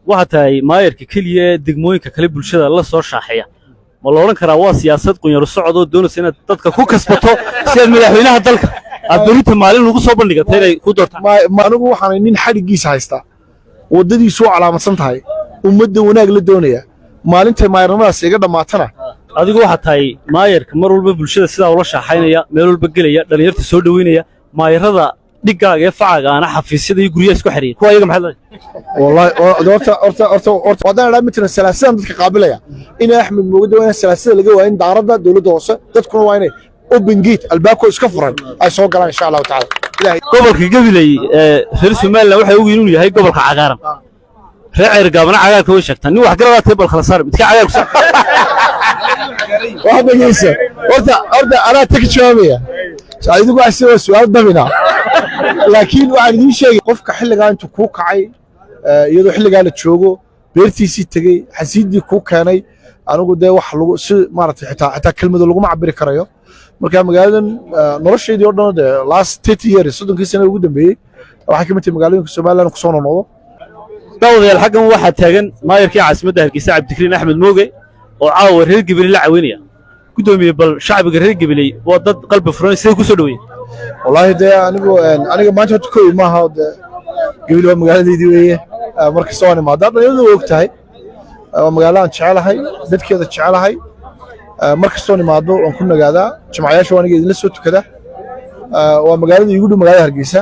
waxaa tahay maayarka keliya ee degmooyinka kale bulshada la soo shaaxeeya ma la odhan karaa waa siyaasad qunyaro socod oo doonaysa inaad dadka ku kasbato si aad madaxweynaha dalka aad berita maalin lagu soo bandhigatay inay ku doortaan anigu waxaan nin xadhigiisa haystaa waddadiisu u calaamadsan tahay ummadda wanaag la doonaya maalintay maayarnimadaas iga dhammaatana adigu waxaa tahay maayarka mar walba bulshada sidaa ula shaaxaynaya meel walba gelaya dhallinyarta soo dhoweynaya maayarada dhigaaga ee facaaga aana xafiisyada iyo guryaha isku xiriya kuwa ayaga maxay leedahay wallahi horta wadaan dhaa mitran salaasada dadka qaabilaya in Axmed Moogada waa salaasada laga waayin daarada dawladda hoose dadkuna waa inay open gate albaabko iska furan ay soo galaan insha Allah taala ilaahay gobolka Gabiley reer Soomaaliland waxay ugu inuu yahay gobolka cagaaran reer gaabana cagaarka way sheegtaan nin wax garada table kala saar midka cagaarku sax waxa dhageysa horta ana tagjaamaya saaidu waa su'aal dabina laakiin waxaan idin sheegay qofka xilligan intuu ku kacay iyadoo xilligan la joogo beertiisii tagay xasiidii ku keenay anigu de wax lagu si maartay xitaa kelmado lagu macbiri karayo marka magaaladan nolosheedii oo dhan last 30 years sodonkii sano ugu dambeeyay waxa ka mid tahay magaalooyinka Soomaaliland ku soo noqdo dawladda xaggan waxa taagan maayarkii caasimadda Hargeysa Cabdikariin Axmed Mooge oo caawa reer Gabiley la caawinaya gudoomiye bal shacbiga reer Gabiley waa dad qalbi furan sidoo ku soo dhaweeyay wallahi de aniga maanta ku ma aha Gabiley waa magaaladeedii weeye marka soo nimaado dhalinyaradu way ogtahay waa magaalo aan jecelahay dadkeeda jecelahay marka soo nimaado aan ku nagaadaa jimcayaasha waan idin la soo tukada waa magaalada igu dhow magaalada Hargeysa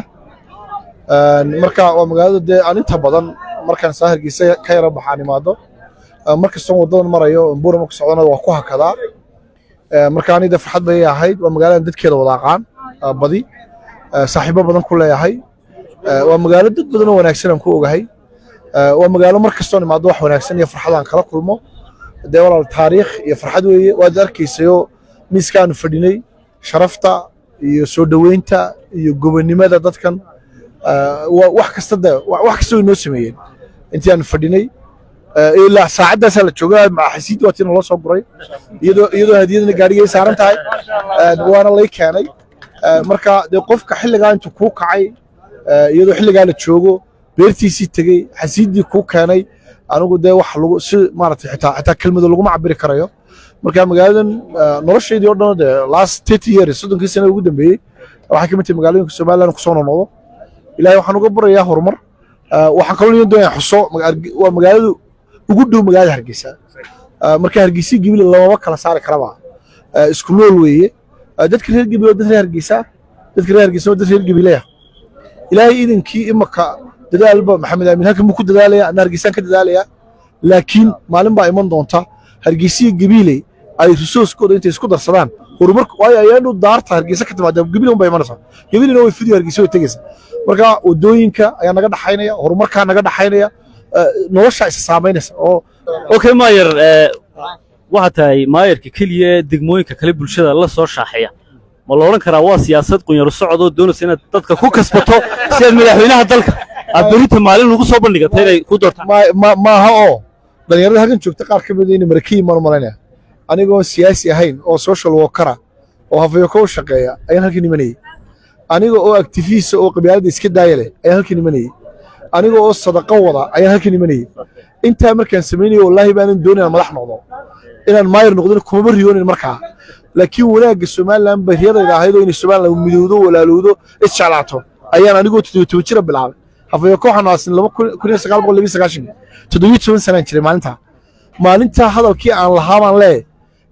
marka waa magaalada de aan inta badan markaan soo Hargeysa ka yara baxaan nimaado marka soo wadadan marayo buura marka socdana waa ku hakadaa marka aniga farxad bay ahayd waa magaalada dadkeeda wadaaqaan badi saaxiibo badan ku leeyahay waa magaalo dad badan oo wanaagsan aan ku ogahay waa magaalo marka soo nimaado wax wanaagsan iyo farxad aan kala kulmo de walaal taariikh iyo farxad weeye waad arkaysayo miiskaan fadhinay sharafta iyo soo dhaweynta iyo gobonimada dadkan wax kasta inoo sameeyeen intii aan fadhinay ilaa saacadaas la joogaa xasiid waatina loo soo guray iyadoo hadiyadana gaarigay saaran tahay waana lay keenay marka de qofka xilligan intuu ku kacay iyadoo xilligan la joogo beertiisii tagay xasiidii ku keenay anigu de wax lagu si maartay xitaa kelmado lagu macbiri karayo marka magaaladan nolosheedii oo dhan last 30 years sodonkii sano ugu dambeeyay waxa ka mid tahay magaalooyinka Soomaaliland ku soo noqdo ilaahay waxaan uga barayaa horumar waxaan kaloo doonaya xuso waa magaalada ugu dhow magaalada Hargeysa marka Hargeysa Gabiley laba kala saari karaba isku nool weeye dadka reer Gabiley dadka reer Hargeysa dadka reer Hargeysa dadka reer Gabiley ilaahay idinkii imaka dadaalba Maxamed Aamin halkan ku dadaalaya aan Hargeysa ka dadaalaya laakiin maalin baa iman doonta Hargeysa Gabiley ay resource-kooda intay isku darsadaan horumarku ayaanu daarta Hargeysa ka timaada Gabiley un bay imanaysaa Gabileyna way fidiyo Hargeysa way tagaysaa marka wadooyinka ayaa naga dhaxaynaya horumarka naga dhaxaynaya nolosha is saameynaysa oo okay maayar waxa tahay maayarka keliya ee degmooyinka kale bulshada la soo shaaxeeya ma la odhan karaa waa siyaasad qunyaro socod oo doonaysa inaad dadka ku kasbato si aad madaxweynaha dalka aad berita maalin lagu soo bandhigatay inay ku doortaan maaha oo dhalinyarada halkan joogta qaar ka mid ah inay markii malanaya anigoo siyaasi ahayn oo social worker oo hafayo ka shaqeeya ayaan halkan imanayay aniga oo activist oo qabyaalada iska daayay ayaan halkan imanayay aniga oo sadaqa wada ayaan halkan imanayay inta markaan sameeyay wallahi baanan doonayna madax noqdo inaan maayar noqdo kuma riyoonin markaa laakiin wanaaga Soomaaliland bariyada ahayd oo in Soomaaliland midowdo walaalowdo isjeclaato ayaan anigoo 27 jir bilaabay hafayo ka xanaasin 1929 17 sano jiray maalinta hadalkii aan lahaabaan leeyahay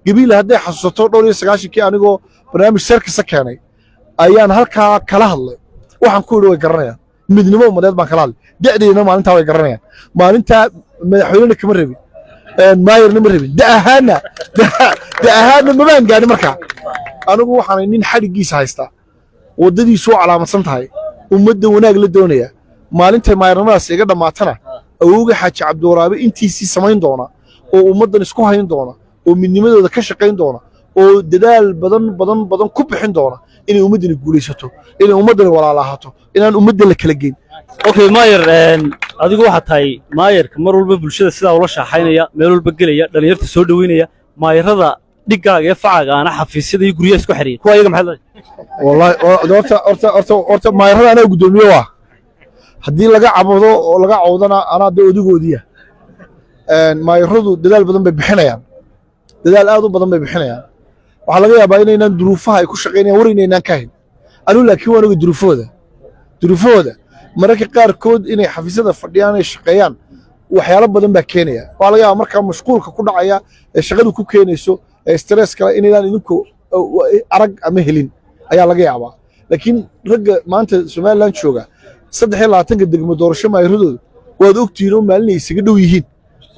Gabiley hadday xasuusato 29kii anigoo barnaamij sarkiisa keenay ayaan halkaa kala hadlay waxaan ku yiri way garanayaan midnimo umadeed baan kala hadlay da'deena maalinta way garanayaan maalinta madaxweyne kama rabin maayarna ma rabin da'ahaana ma baan gaadhin markaa anigu waxaan nin xadhigiisa haystaa waddadiisu u calaamadsan tahay ummadda wanaag la doonaya maalintay maayarnimadaas iga dhammaatana awowga Xaaji Cabdiwaraabe intiisii samayn doona oo ummaddan isku hayn doona oo midnimadooda ka shaqayn doona oo dadaal badan ku bixin doona inay ummaddan guuleysato inay ummaddan walaalaahato inaan ummaddan la kala geyn okay maayar adigu waxa tahay maayarka mar walba bulshada sidaa ula shaaxaynaya meel walba gelaya dhalinyarta soo dhaweynaya maayarada dhigaaga ee facaaga aana xafiisyada iyo guryaha isku xiriya kuwa ayaga maxay wallahi horta maayarada anaa gudoomiye waa haddii laga cabado oo laga cawdana anaa de odigoodiya maayaradu dadaal badan bay bixinayaan dadaal aad u badan bay bixinayaan waxaa laga yaabaa inaynaan duruufaha ay ku shaqaynayaan war inaynaan ka hayn anigu laakiin waan oga duruufahooda mararka qaarkood inay xafiisyada fadhiyaan ay shaqeeyaan waxyaalo badan baa keenaya waxaa laga yaabaa markaa mashquulka ku dhacaya ee shaqadu ku keenayso ee stress kale inaynaan idinku arag ama helin ayaa laga yaabaa laakiin ragga maanta somaliland jooga 23 degmo doorasho maayaradooda waad ogtihiin oo maalin ay isaga dhow yihiin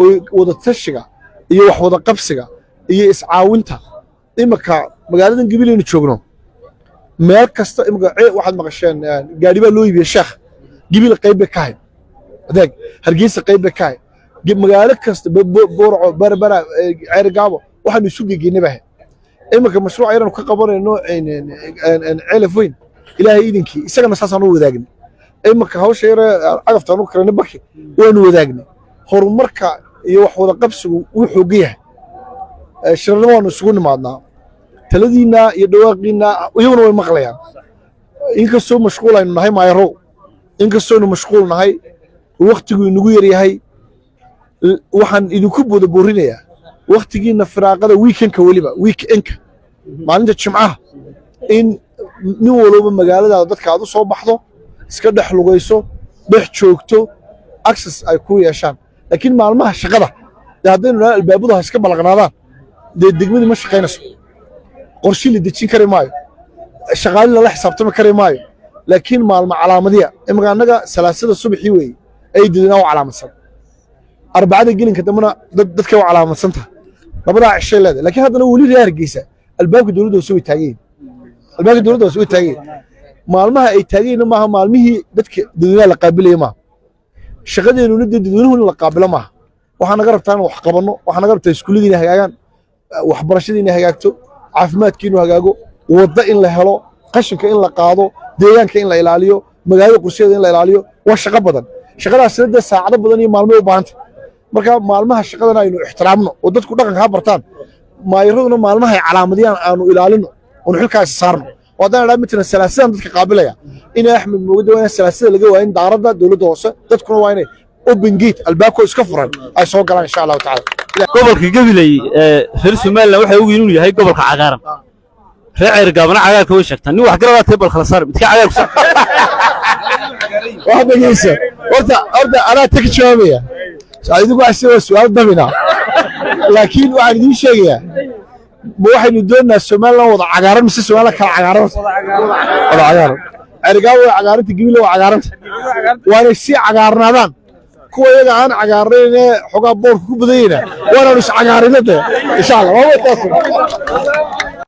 oo wada tashiga iyo wax wada qabsiga iyo iscaawinta imaka magaaladan Gabileyna joogno meel kasta imaka waxaad maqasheen gaari baa loo iibiyay sheekh Gabil qayb ka hayd adeeg Hargeysa qayb ka hayd magaalo kasta boorco barbara ceergaabo waxaan isu gegeynay imaka mashruuc ayran ka qabanayno ceelaf weyn ilaahay idinkii isagana saasaan u wadaagnay imaka hawsha yar cagaftaan u karanay baki waanu wadaagnay horumarka iyo wax wada qabsigu wuu xoogay shirarna waanu isugu nimaadnaa taladiina iyo dhawaaqiina iyaguna way maqlayaan inkastoo mashquul aynu nahay maayaro inkastoo mashquul nahay waqtigu inagu yar yahay waxaan idinku boorinayaa waqtigiina firaaqada weekendka waliba weekendka maalinta jimcaha in nin walba magaalada dadka aad u soo baxdo iska dhex lugayso dhex joogto access ay ku yeeshaan laakiin maalmaha shaqada haddaynu albaabada iska balaqnaadaan degmadii ma shaqaynayso qorshe la dejin kari maayo shaqaale la xisaabtami kari maayo laakiin maalmo calaamadiya imaka annaga salaasada subaxii weeye ay dadinaa u calaamadsan arbacada gelinka dambana dadka u calaamadsan tahay labadaa cishay leedahay laakiin haddana weli reer Hargeysa albaabka dowladda way taageen maalmaha ay taageen maaha maalmihii dadka dadweynaha la qaabilayay maaha shaqadeennuna dadweynuhuna la qaabilo maaha waxaan naga rabtaa in wax qabanno waxaan naga rabtaa iskuulladiina hagaagaan waxbarashadiina hagaagto caafimaadkiinu hagaago wadda in la helo qashinka in la qaado deegaanka in la ilaaliyo magaalada qorsheeda in la ilaaliyo waa shaqo badan shaqadaasina dee saacado badan iyo maalmo u baahanta marka maalmaha shaqadana aynu ixtiraamno oo dadku dhaqanka ha bartaan maayaraduna maalmaha ay calaamadiyaan aanu ilaalino oonu xilkaasi saarno oo haddaan idhaa matalan salaasadan dadka qaabilaya inay axmed moogada waa in salaasada laga waayin daaradda dowladda hoose dadkuna waa inay open gate albaabkoo iska furan ay soo galaan insha allahu tacaala gobolka Gabiley reer Somaliland waxa uu inuu yahay gobolka cagaaran reer ceergaabana cagaarka way sheegtaan nin wax garada table kala saar midka cagaar ku saar waxa dhageysa horta anaa tag jawaabaya saaidigu asoo su'aal dabina laakiin waxaan idin sheegayaa ma waxaynu doonaa Somaliland wada cagaaran mise Somaliland kala cagaaran wada cagaaran ceergaabo way cagaaranta Gabiley way cagaaranta waana si cagaarnaadaan kuwa iyaga aan cagaarnayna xogaa boorka ku badayna waana is cagaarinada insha Allah waa taas